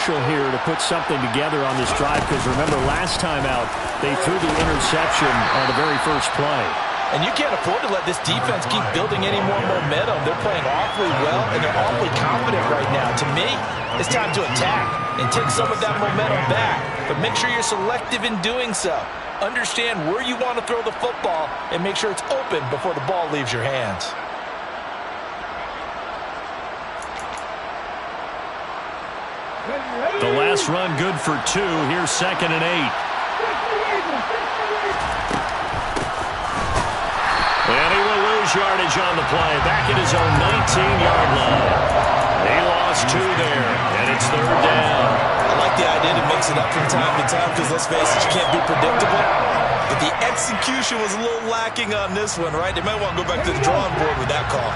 Here to put something together on this drive, because remember last time out they threw the interception on the very first play. And you can't afford to let this defense keep building any more momentum. They're playing awfully well, and they're awfully confident right now. To me, it's time to attack and take some of that momentum back. But make sure you're selective in doing so. Understand where you want to throw the football and make sure it's open before the ball leaves your hands. The last run good for 2. Here's 2nd and 8. And he will lose yardage on the play. Back at his own 19-yard line. He lost 2 there, and it's 3rd down. I like the idea to mix it up from time to time because, let's face it, you can't be predictable. But the execution was a little lacking on this one, right? They might want to go back to the drawing board with that call.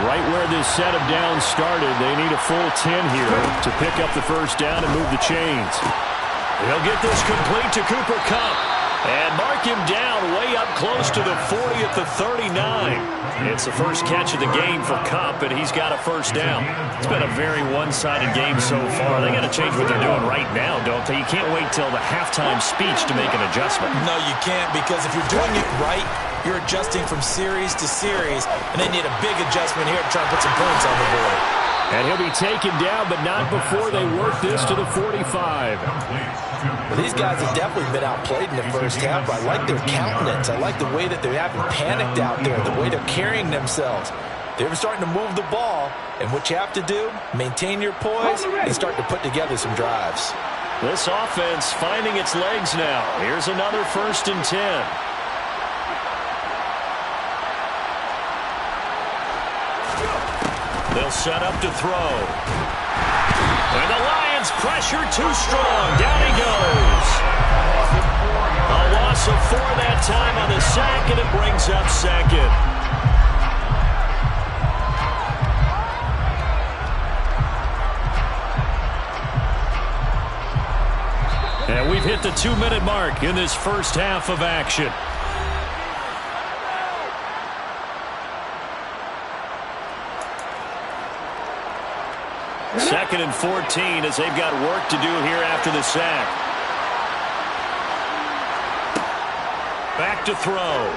Right where this set of downs started, they need a full 10 here to pick up the first down and move the chains. They'll get this complete to Cooper Kupp and mark him down way up close to the 40 at the 39. It's the first catch of the game for Kupp, and he's got a first down. It's been a very one-sided game so far. They got to change what they're doing right now, don't they? You can't wait till the halftime speech to make an adjustment. No, you can't, because if you're doing it right, you're adjusting from series to series, and they need a big adjustment here to try and put some points on the board. And he'll be taken down, but not before they work this to the 45. Well, these guys have definitely been outplayed in the first half. I like their countenance. I like the way that they haven't panicked out there, the way they're carrying themselves. They're starting to move the ball, and what you have to do, maintain your poise and start to put together some drives. This offense finding its legs now. Here's another 1st and 10. They'll set up to throw. And the Lions pressure too strong. Down he goes. A loss of 4 that time on the sack, and it brings up 2nd. And we've hit the 2-minute mark in this first half of action. Second and 14 as they've got work to do here after the sack. Back to throw.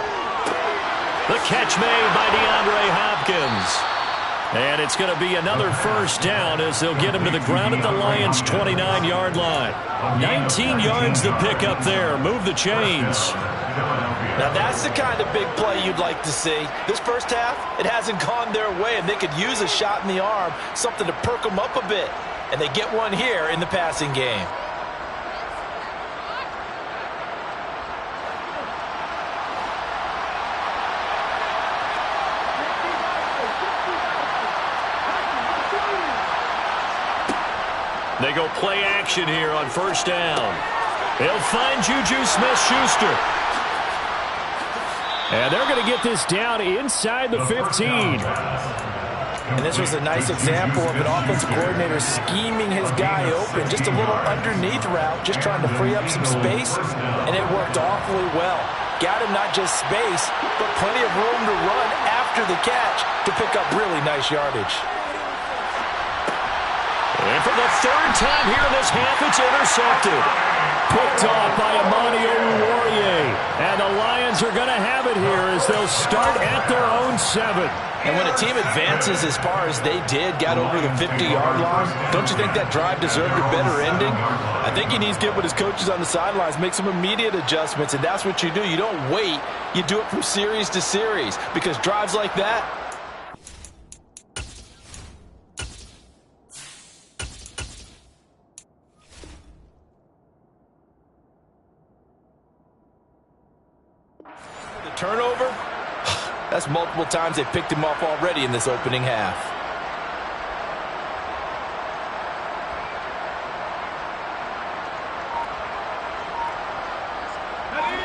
The catch made by DeAndre Hopkins. And it's going to be another first down as they'll get him to the ground at the Lions' 29-yard line. 19 yards to pick up there. Move the chains. Now that's the kind of big play you'd like to see. This first half, it hasn't gone their way, and they could use a shot in the arm, something to perk them up a bit. And they get one here in the passing game. They go play action here on first down. They'll find Juju Smith-Schuster. And they're going to get this down inside the 15. And this was a nice example of an offensive coordinator scheming his guy open. Just a little underneath route, just trying to free up some space. And it worked awfully well. Got him not just space, but plenty of room to run after the catch to pick up really nice yardage. And for the 3rd time here in this half, it's intercepted. Picked off by Amani Oruwariye. And the Lions are going to have it here as they'll start at their own 7. And when a team advances as far as they did, got over the 50-yard line, don't you think that drive deserved a better ending? I think he needs to get with his coaches on the sidelines, make some immediate adjustments, and that's what you do. You don't wait. You do it from series to series, because drives like that, turnover, that's multiple times they picked him off already in this opening half.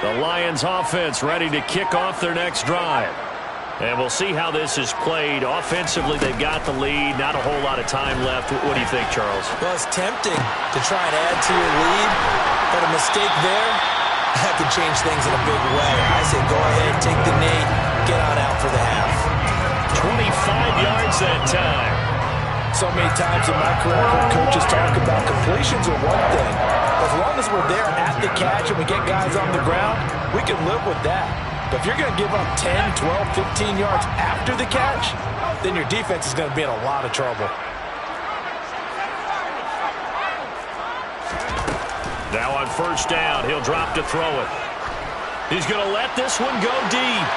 The Lions offense ready to kick off their next drive. And we'll see how this is played. Offensively, they've got the lead. Not a whole lot of time left. What do you think, Charles? Well, it's tempting to try and add to your lead, but a mistake there that could change things in a big way. I say go ahead, take the knee, get on out for the half. 25 yards that time. So many times in my career, I've heard coaches talk about completions are one thing. As long as we're there at the catch and we get guys on the ground, we can live with that. But if you're going to give up 10, 12, 15 yards after the catch, then your defense is going to be in a lot of trouble. Now on first down, he'll drop to throw it. He's going to let this one go deep.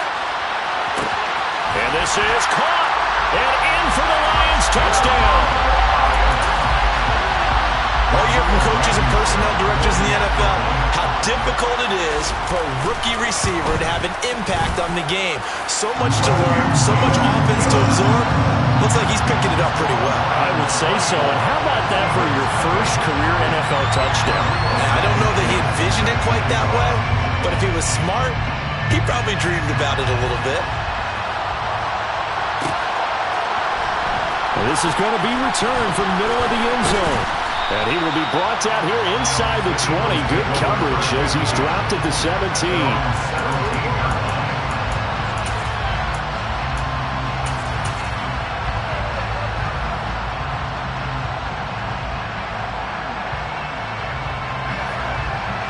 And this is caught. And in for the Lions touchdown. All you hear from coaches and personnel directors in the NFL, how difficult it is for a rookie receiver to have an impact on the game. So much to learn, so much offense to absorb. Looks like he's picking it up pretty well. I would say so. And how about that for your first career NFL touchdown? I don't know that he envisioned it quite that way, but if he was smart, he probably dreamed about it a little bit. And this is going to be returned from the middle of the end zone. And he will be brought down here inside the 20. Good coverage as he's dropped at the 17.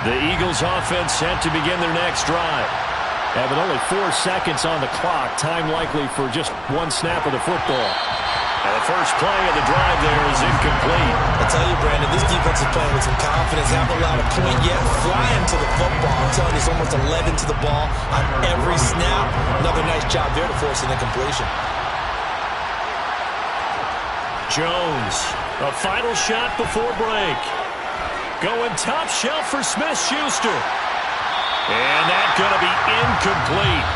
The Eagles offense set to begin their next drive. Having only 4 seconds on the clock, time likely for just one snap of the football. And the first play of the drive there is incomplete. I tell you, Brandon, this defense is playing with some confidence. Haven't allowed a point yet. Flying to the football. I'm telling you, it's almost 11 to the ball on every snap. Another nice job there to force an incompletion. Jones, a final shot before break. Going top shelf for Smith-Schuster. And that's going to be incomplete.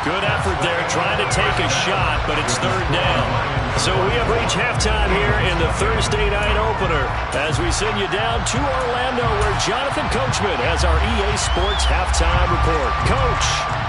Good effort there trying to take a shot, but it's third down. So we have reached halftime here in the Thursday night opener as we send you down to Orlando where Jonathan Coachman has our EA Sports halftime report. Coach.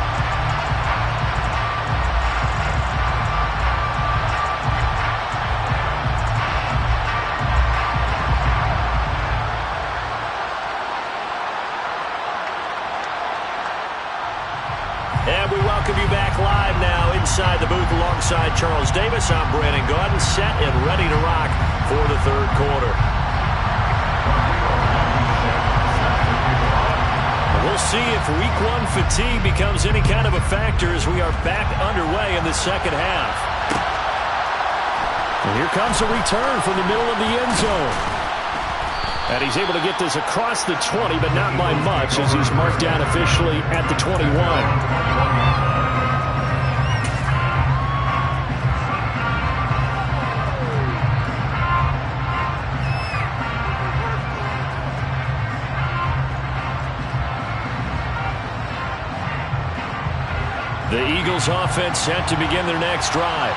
And we welcome you back live now inside the booth alongside Charles Davis. I'm Brandon Gaudin, set and ready to rock for the third quarter. We'll see if week one fatigue becomes any kind of a factor as we are back underway in the second half. And here comes a return from the middle of the end zone. And he's able to get this across the 20, but not by much as he's marked down officially at the 21. The Eagles offense set to begin their next drive.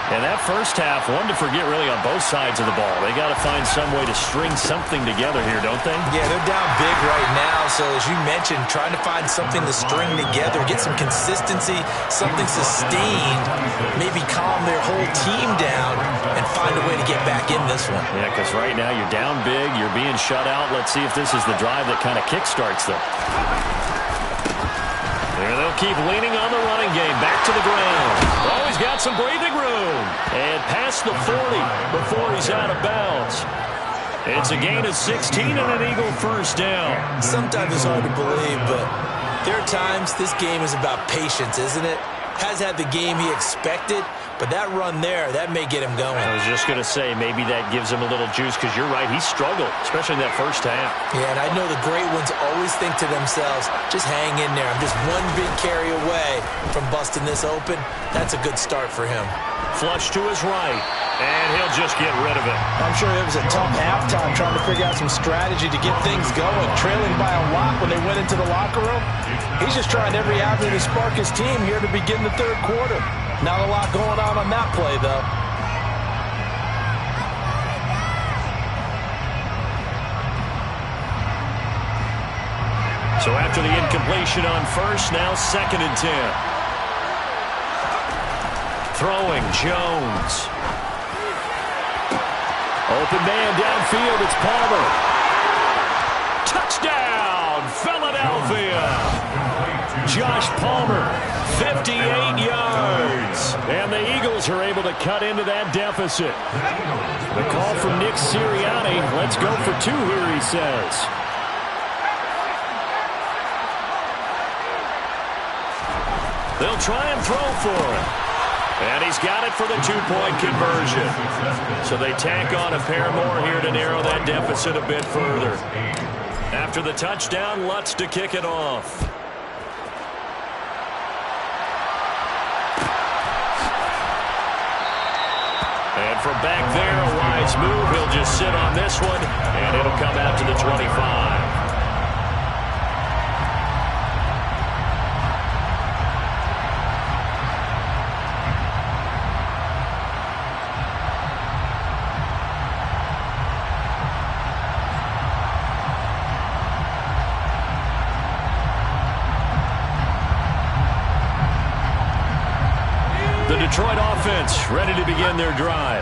And that first half, one to forget really on both sides of the ball. They got to find some way to string something together here, don't they? Yeah, they're down big right now. So as you mentioned, trying to find something to string together, get some consistency, something sustained, maybe calm their whole team down and find a way to get back in this one. Yeah, because right now you're down big, you're being shut out. Let's see if this is the drive that kind of kickstarts them. There they'll keep leaning on the running game. Back to the ground. Oh, he's got some breathing room. And past the 40 before he's out of bounds. It's a gain of 16 and an Eagle first down. Sometimes it's hard to believe, but there are times this game is about patience, isn't it? Has had the game he expected, but that run there, that may get him going. I was just going to say, maybe that gives him a little juice because you're right, he struggled, especially in that first half. Yeah, and I know the great ones always think to themselves, just hang in there. I'm just one big carry away from busting this open. That's a good start for him. Flush to his right, and he'll just get rid of it. I'm sure it was a tough halftime trying to figure out some strategy to get things going. Trailing by a lot when they went into the locker room. He's just trying every avenue to spark his team here to begin the third quarter. Not a lot going on that play, though. So after the incompletion on first, now 2nd and 10. Throwing, Jones. Open man downfield, it's Palmer. Touchdown, Philadelphia. Josh Palmer. 58 yards. And the Eagles are able to cut into that deficit. The call from Nick Sirianni. Let's go for 2 here, he says. They'll try and throw for him. And he's got it for the 2-point conversion. So they tack on a pair more here to narrow that deficit a bit further. After the touchdown, Lutz to kick it off. And from back there, a wise move. He'll just sit on this one, and it'll come out to the 25. Detroit offense ready to begin their drive.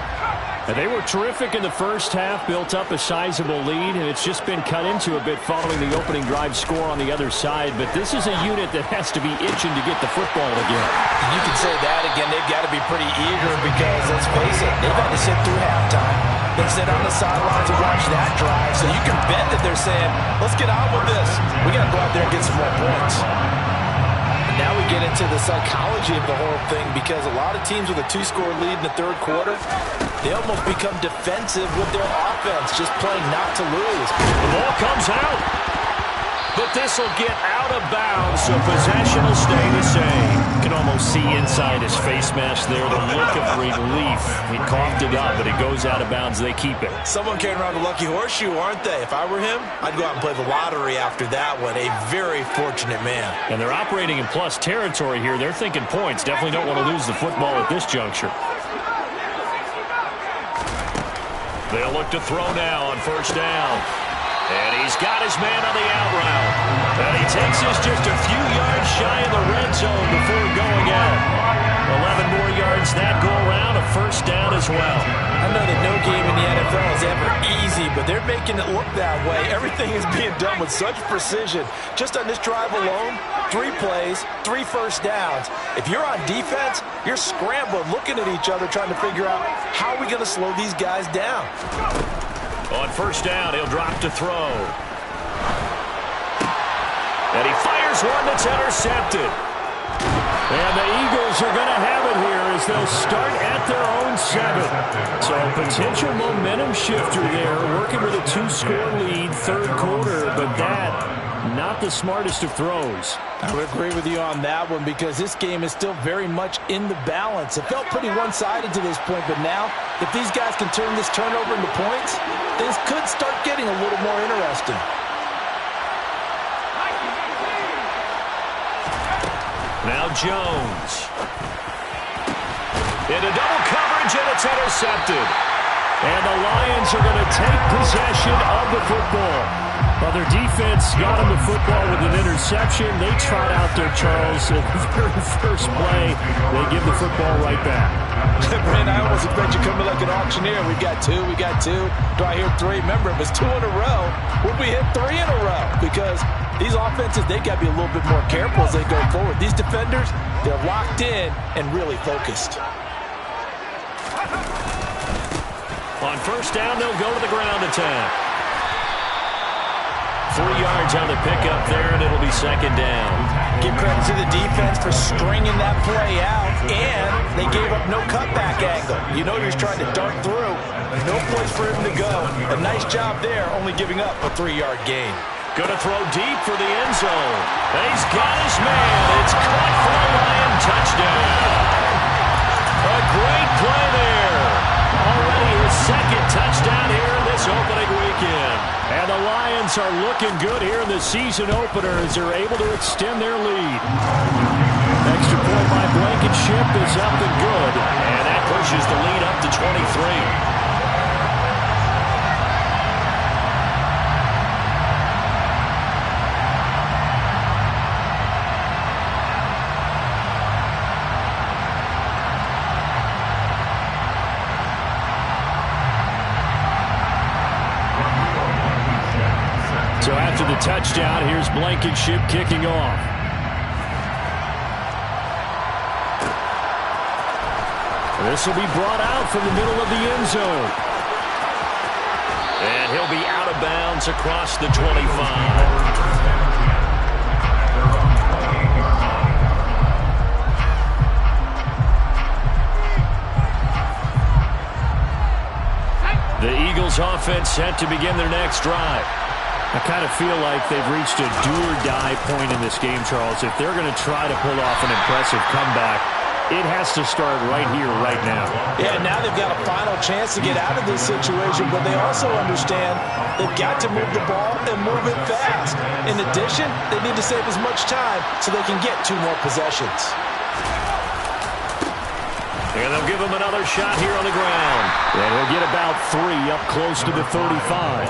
And they were terrific in the first half, built up a sizable lead, and it's just been cut into a bit following the opening drive score on the other side. But this is a unit that has to be itching to get the football again. And you can say that again. They've got to be pretty eager because, let's face it, they've had to sit through halftime. They sit on the sidelines and watch that drive. So you can bet that they're saying, let's get on with this. We got to go out there and get some more points. Now we get into the psychology of the whole thing because a lot of teams with a 2-score lead in the third quarter, they almost become defensive with their offense, just playing not to lose. The ball comes out, but this will get out of bounds, so possession will stay the same. You can almost see inside his face mask there the look of relief. He coughed it up, but it goes out of bounds. They keep it. Someone carrying around the lucky horseshoe, aren't they? If I were him, I'd go out and play the lottery after that one. A very fortunate man. And they're operating in plus territory here. They're thinking points. Definitely don't want to lose the football at this juncture. They'll look to throw now on first down. And he's got his man on the out route. And he takes us just a few yards shy of the red zone before going out. 11 more yards that go around, a first down as well. I know that no game in the NFL is ever easy, but they're making it look that way. Everything is being done with such precision. Just on this drive alone, 3 plays, 3 first downs. If you're on defense, you're scrambling, looking at each other, trying to figure out how are we going to slow these guys down. On first down, he'll drop to throw. And he fires one that's intercepted. And the Eagles are going to have it here as they'll start at their own 7. So a potential momentum shifter there, working with a 2-score lead, third quarter, but that, not the smartest of throws. I would agree with you on that one because this game is still very much in the balance. It felt pretty one-sided to this point, but now, if these guys can turn this turnover into points, things could start getting a little more interesting. Now Jones. Into double coverage, and it's intercepted. And the Lions are going to take possession of the football. Well, their defense got them the football with an interception. They trot out there, Charles, at the very first play. They give the football right back. Brent, I almost expect you coming like an auctioneer. We got 2, we got 2. Do I hear 3? Remember, it was 2 in a row. Would we hit 3 in a row? Because these offenses, they got to be a little bit more careful as they go forward. These defenders, they're locked in and really focused. On first down, they'll go to the ground attack. 3 yards on the pickup there, and it'll be second down. Give credit to the defense for stringing that play out, and they gave up no cutback angle. You know he was trying to dart through. No place for him to go. A nice job there, only giving up a 3-yard gain. Going to throw deep for the end zone. And he's got his man. It's caught for a Lion touchdown. A great play there. Already his second touchdown here in this opening weekend. And the Lions are looking good here in the season opener as they're able to extend their lead. Extra point by Blankenship is up and good. And that pushes the lead up to 23. So after the touchdown, here's Blankenship kicking off. This will be brought out from the middle of the end zone. And he'll be out of bounds across the 25. The Eagles offense set to begin their next drive. I kind of feel like they've reached a do-or-die point in this game, Charles. If they're going to try to pull off an impressive comeback, it has to start right here, right now. Yeah, now they've got a final chance to get out of this situation, but they also understand they've got to move the ball and move it fast. In addition, they need to save as much time so they can get 2 more possessions. And they'll give him another shot here on the ground. And he'll get about 3 up close to the 35.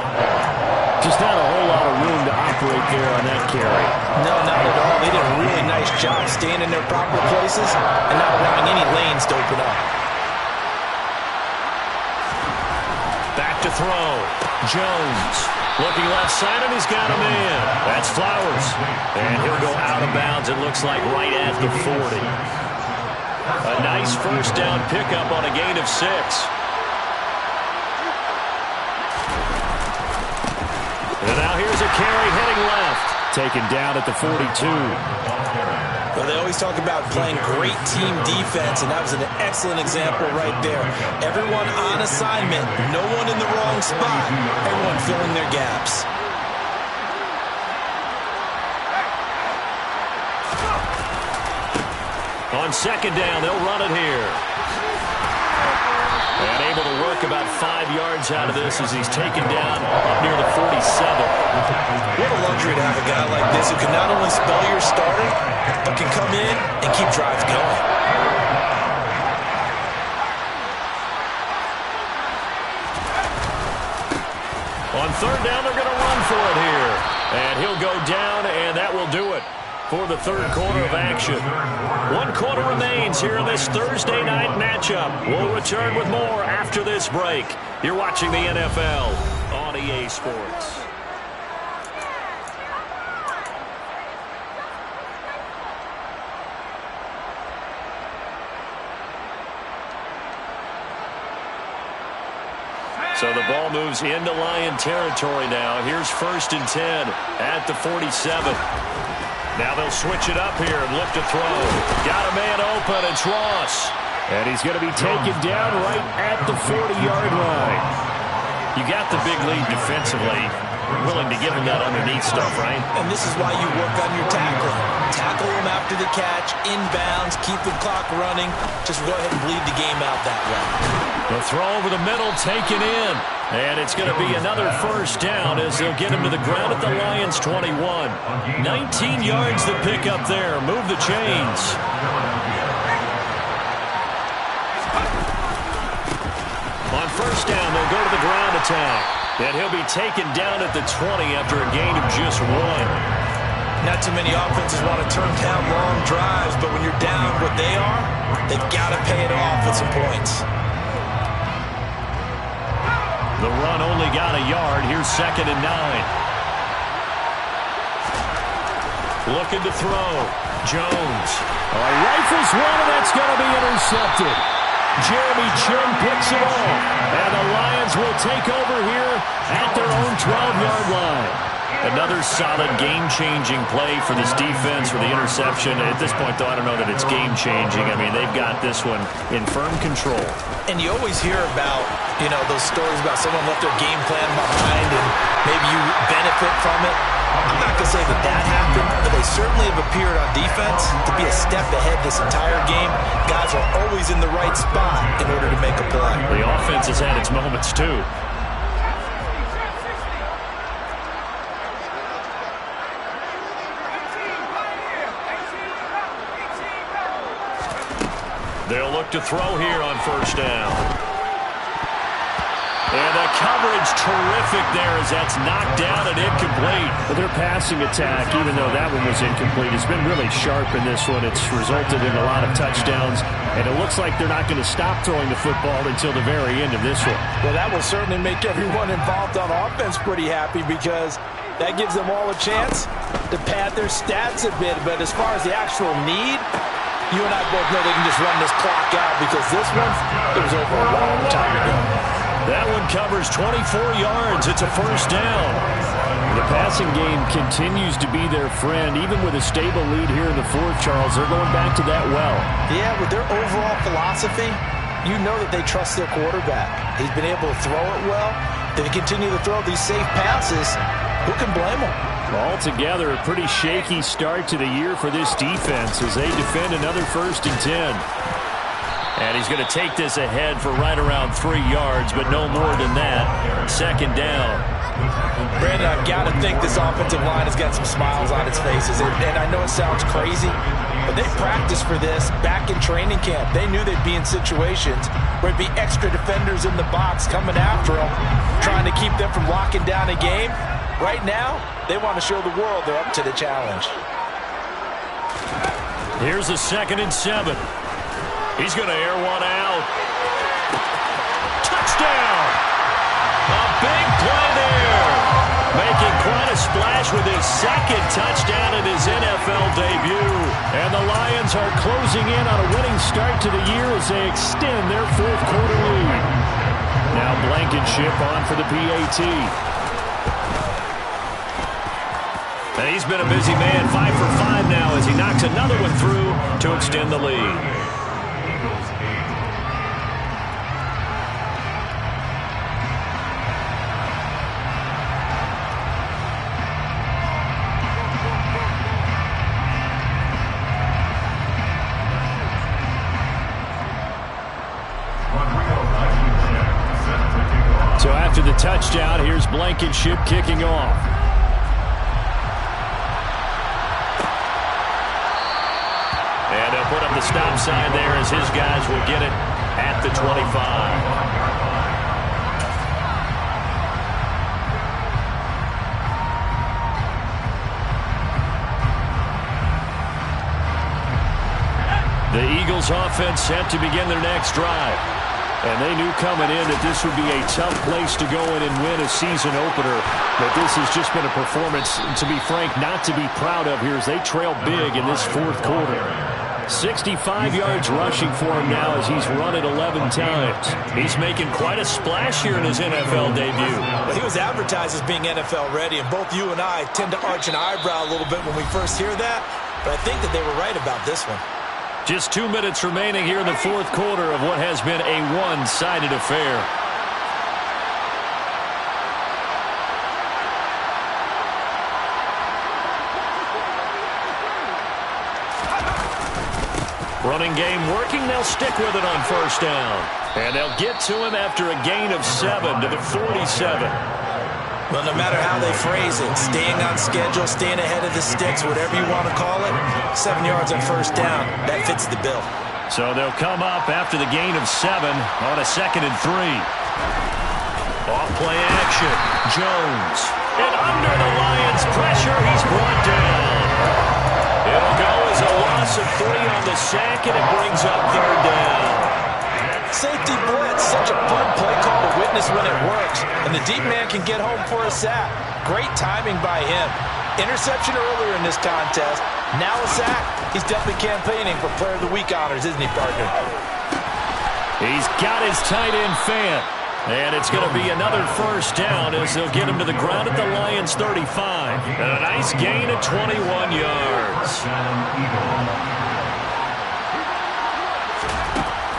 Just not a whole lot of room to operate there on that carry. No, not at all. They did a really nice job staying in their proper places and not allowing any lanes to open up. Back to throw. Jones looking left side, and he's got a man. That's Flowers. And he'll go out of bounds, it looks like, right at the 40. A nice first down pickup on a gain of 6. And now here's a carry heading left. Taken down at the 42. Well, they always talk about playing great team defense, and that was an excellent example right there. Everyone on assignment, no one in the wrong spot, everyone filling their gaps. On second down, they'll run it here. And able to work about 5 yards out of this as he's taken down up near the 47. What a luxury to have a guy like this who can not only spell your starter, but can come in and keep drives going. On third down, they're going to run for it here. And he'll go down, and that will do it for the third quarter of action. 1 quarter remains here in this Thursday night matchup. We'll return with more after this break. You're watching the NFL on EA Sports. So the ball moves into Lion territory now. Here's 1st and 10 at the 47. Now they'll switch it up here and look to throw. Got a man open, it's Ross. And he's going to be taken down right at the 40-yard line. You got the big lead defensively. Willing to give him that underneath stuff, right? And this is why you work on your tackling. Tackle him after the catch, inbounds, keep the clock running. Just go ahead and bleed the game out that way. The throw over the middle, taken in. And it's going to be another first down as they'll get him to the ground at the Lions 21. 19 yards to pick up there. Move the chains. On first down, they'll go to the ground attack. And he'll be taken down at the 20 after a gain of just 1. Not too many offenses want to turn down long drives, but when you're down what they are, they've got to pay it off with some points. The run only got a yard. Here's 2nd and 9. Looking to throw. Jones. Rifles one, and that's going to be intercepted. Jeremy Chinn picks it off. And the Lions will take over here at their own 12-yard line. Another solid game-changing play for this defense for the interception. At this point, though, I don't know that it's game-changing. I mean, they've got this one in firm control. And you always hear about, those stories about someone left their game plan behind and maybe you benefit from it. I'm not going to say that happened, but they certainly have appeared on defense to be a step ahead this entire game. Guys are always in the right spot in order to make a play. The offense has had its moments, too. They'll look to throw here on first down. And the coverage terrific there as that's knocked down and incomplete. But their passing attack, even though that one was incomplete, has been really sharp in this one. It's resulted in a lot of touchdowns, and it looks like they're not going to stop throwing the football until the very end of this one. Well, that will certainly make everyone involved on offense pretty happy because that gives them all a chance to pad their stats a bit. But as far as the actual need, You and I both know they can just run this clock out because this one, it was over a long time ago. That one covers 24 yards. It's a first down. The passing game continues to be their friend. Even with a stable lead here in the fourth, Charles, they're going back to that well. Yeah, with their overall philosophy, you know that they trust their quarterback. He's been able to throw it well. They continue to throw these safe passes. Who can blame them? Altogether, a pretty shaky start to the year for this defense as they defend another 1st and 10. And he's going to take this ahead for right around 3 yards, but no more than that. 2nd down. Brandon, I've got to think this offensive line has got some smiles on its faces. And I know it sounds crazy, but they practiced for this back in training camp. They knew they'd be in situations where it'd be extra defenders in the box coming after them, trying to keep them from locking down a game. Right now, they want to show the world they're up to the challenge. Here's a 2nd and 7. He's going to air one out. Touchdown! A big play there. Making quite a splash with his 2nd touchdown in his NFL debut. And the Lions are closing in on a winning start to the year as they extend their 4th quarter lead. Now Blankenship on for the PAT. And he's been a busy man, 5 for 5 now as he knocks another one through to extend the lead. So after the touchdown, here's Blankenship kicking off. And they'll put up the stop sign there as his guys will get it at the 25. The Eagles offense set to begin their next drive. And they knew coming in that this would be a tough place to go in and win a season opener. But this has just been a performance, to be frank, not to be proud of here as they trail big in this 4th quarter. 65 yards rushing for him now as he's run it 11 times. He's making quite a splash here in his NFL debut. Well, he was advertised as being NFL ready, and both you and I tend to arch an eyebrow a little bit when we first hear that. But I think that they were right about this one. Just 2 minutes remaining here in the 4th quarter of what has been a one-sided affair. Running game working. They'll stick with it on 1st down. And they'll get to him after a gain of 7 to the 47. Well, no matter how they phrase it, staying on schedule, staying ahead of the sticks, whatever you want to call it, 7 yards on 1st down, that fits the bill. So they'll come up after the gain of 7 on a 2nd and 3. Off play action. Jones. And under the Lions' pressure, he's brought down. It'll go as a loss of 3 on the sack, and it brings up 3rd down. Safety blitz, such a fun play call to witness when it works. And the deep man can get home for a sack. Great timing by him. Interception earlier in this contest. Now a sack. He's definitely campaigning for Player of the Week honors, isn't he, partner? He's got his tight end fan. And it's going to be another 1st down as they'll get him to the ground at the Lions' 35. And a nice gain of 21 yards.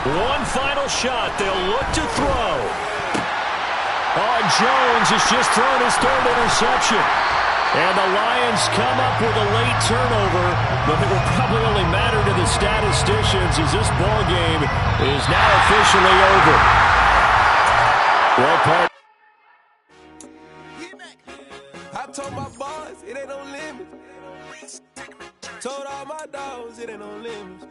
One final shot. They'll look to throw. Oh, Jones has just thrown his 3rd interception. And the Lions come up with a late turnover, but it will probably only matter to the statisticians as this ball game is now officially over. Well, I told my boys it ain't no limit. Told all my dogs it ain't no limit.